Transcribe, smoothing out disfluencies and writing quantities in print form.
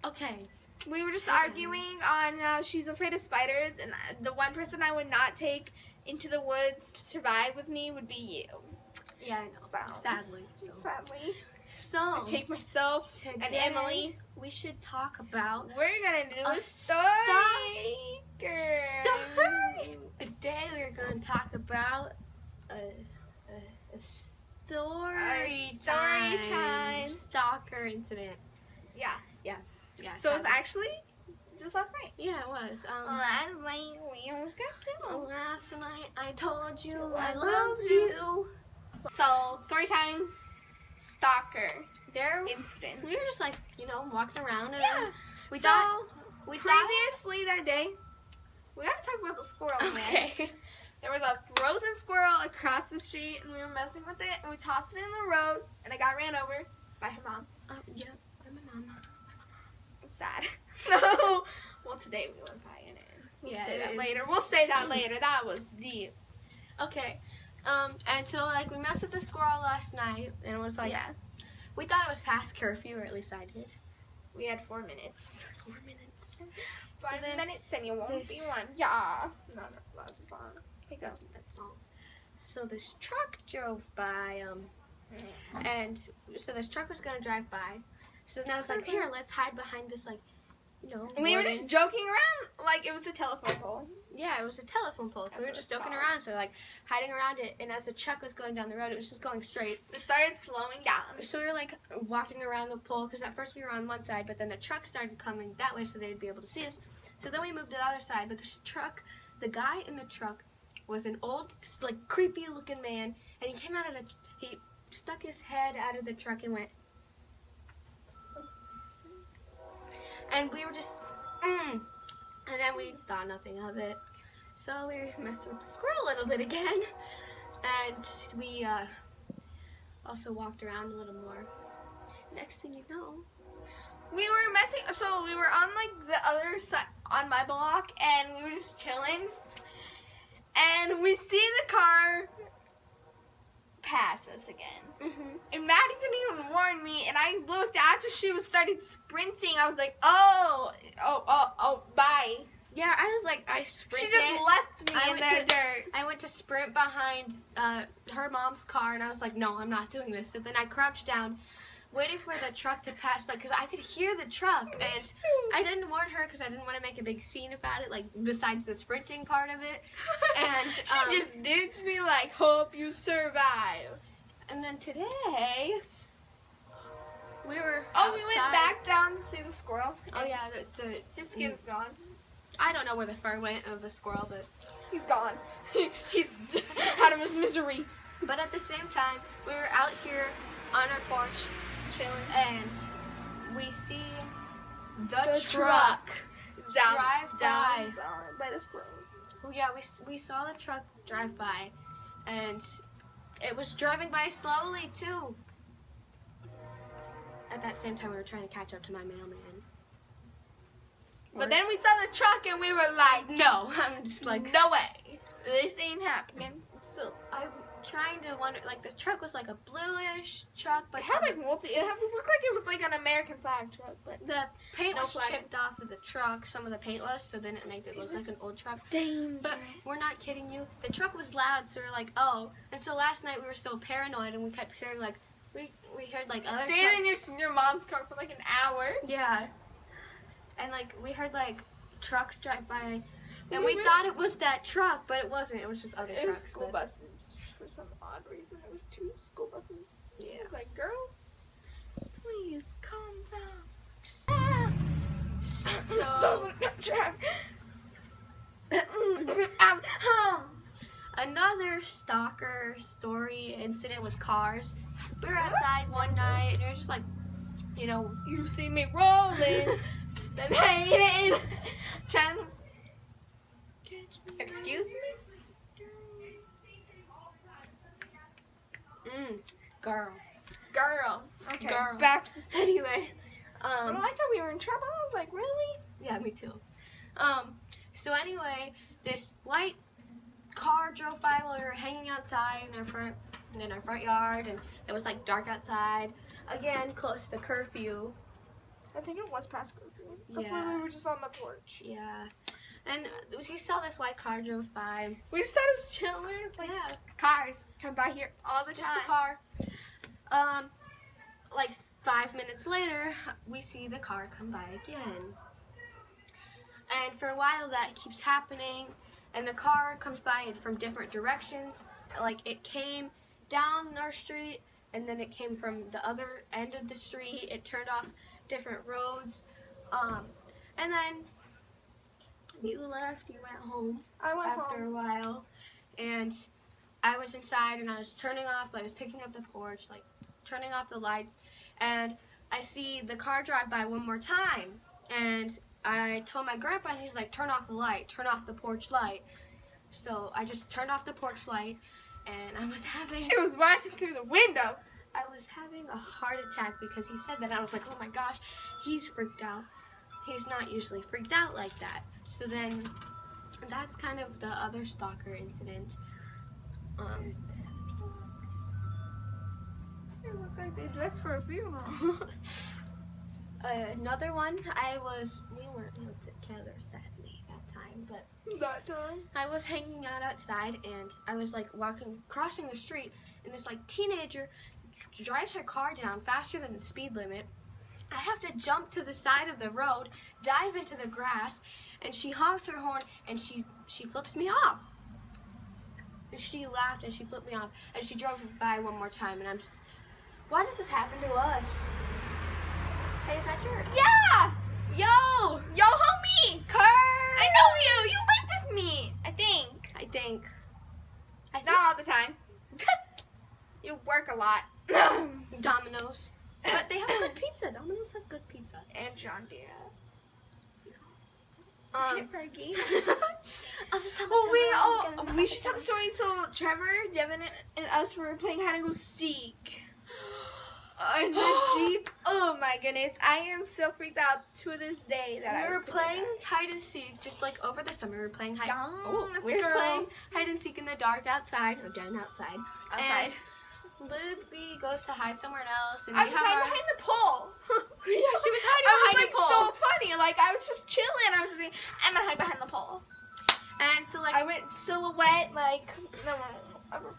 Okay. We were just arguing on she's afraid of spiders, and the one person I would not take into the woods to survive with me would be you. Yeah, I know. So, Sadly. So I take myself today, and Emily. We should talk about. We're gonna do a story. Today we're gonna talk about a story time stalker incident. Yeah. So sadly. it was actually just last night. Yeah, it was. Last night we almost got killed. Last night I told you I loved you. So story time, stalker incident. We were just like, walking around, and we previously that day, we gotta talk about the squirrel. Okay. Man. There was a frozen squirrel across the street, and we were messing with it, and we tossed it in the road, and it got ran over by her mom. Yeah, by my mom. I'm sad. No. Well, today we went by in it. We'll say that later. That was deep. Okay. And so we messed with the squirrel last night, and it was we thought it was past curfew, or at least I did. We had 4 minutes. 4 minutes. 5 minutes, and you won't be one. Yeah. No, that's a song. Here you go. That song. So this truck drove by, and so this truck was gonna drive by. So then I was like, here, let's hide behind this, we were just joking around like it was a telephone pole. Yeah, it was a telephone pole, so we were just joking around, so hiding around it, and as the truck was going down the road, it was just going straight. It started slowing down. So we were walking around the pole, because at first we were on one side, but then the truck started coming that way so they'd be able to see us. So then we moved to the other side, but this truck, the guy in the truck was an old, creepy looking man, and he came out of he stuck his head out of the truck and went, and we were just, and then we thought nothing of it. So we messed with the squirrel a little bit again, and we also walked around a little more. Next thing you know, we were messing, so we were on the other side, on my block, and we were just chilling, and we see the car pass us again. And Maddie didn't even warn me, and I looked after she started sprinting. I was like, oh, bye. Yeah, I sprinted. She just left me in the dirt. I went to sprint behind her mom's car, and I was like, no, I'm not doing this. So then I crouched down, waiting for the truck to pass, because I could hear the truck, and I didn't warn her because I didn't want to make a big scene about it, besides the sprinting part of it. And she just ditched me hope you survive. And then today, we were we went back down to see the squirrel. Oh yeah, his skin's gone. I don't know where the fur went of the squirrel, but he's gone. He's out of his misery. But at the same time, we were out here on our porch, chilling, and we see the truck drive by the squirrel. Oh yeah, we saw the truck drive by, and it was driving by slowly too. At that same time, we were trying to catch up to my mailman. But then we saw the truck, and we were like, no, I'm just like, no way, this ain't happening. So I'm trying to wonder, the truck was a bluish truck, but it had it looked like it was an American flag truck, but the paint was chipped off of the truck. Some of the paint was, so then it made it look like an old truck. Dangerous. But we're not kidding you. The truck was loud, so we're like, oh. And so last night we were so paranoid, and we kept hearing we heard other stayed in your mom's car for an hour. Yeah. And we heard trucks drive by, and we thought it was that truck, but it wasn't. It was just other trucks. It was school buses. For some odd reason, it was 2 school buses. Yeah. I was like, girl, please calm down. So doesn't drive. Another stalker story incident with cars. We were outside one night, and it was just you see me rolling. Then hating. Excuse me? Girl. Okay. Girl. Back to the story. Anyway. I thought we were in trouble. I was like, really? Yeah, me too. So anyway, this white car drove by while we were hanging outside in our front yard, and it was dark outside. Again, close to curfew. I think it was past curfew. That's Yeah. when we were just on the porch. Yeah. And we saw this white car drove by. We just thought it was chilling. It's like Yeah. cars come by here all the Just time. a car. Like 5 minutes later, we see the car come by again. And for a while that keeps happening, and the car comes by from different directions. Like it came down our street, and then it came from the other end of the street. It turned off different roads. And then you left, you went home I went after home. a while, and I was inside and I was I was picking up the porch, like turning off the lights, and I see the car drive by one more time, and I told my grandpa, and he's like, turn off the light, turn off the porch light. So I just turned off the porch light, and I was having She was watching through the window. a heart attack because he said that. I was like, oh my gosh, he's freaked out. He's not usually freaked out like that. So then that's kind of the other stalker incident. They look like they dressed for a funeral. Another one, we weren't together sadly that time, but That time. I was hanging out outside and I was like crossing the street, and this like teenager drives her car down faster than the speed limit. I have to jump to the side of the road, dive into the grass, and she honks her horn and she flips me off. She laughed and she flipped me off, and she drove by one more time, and I'm just, why does this happen to us? Hey, is that your... Yeah! Yo! Yo, homie! Kurt! I know you! You lived with me! I think. Not all the time. You work a lot. Domino's. But they have good pizza. Domino's has good pizza. And John Deere. For a game. We should tell the story. So Trevor, Devin, and us were playing hide and go seek in the Jeep. Oh my goodness, I am so freaked out to this day that We were playing hide and seek just like over the summer. We were playing hide. Yes, We were girl. playing hide and seek in the dark outside. Again, outside. outside. And Libby goes to hide somewhere else, and I we was have hiding our. behind the pole. Yeah, she was hiding I was behind like the pole. so funny. Like I was just chilling. I was just like, I'm gonna hide behind the pole. And so like I went silhouette like no one will ever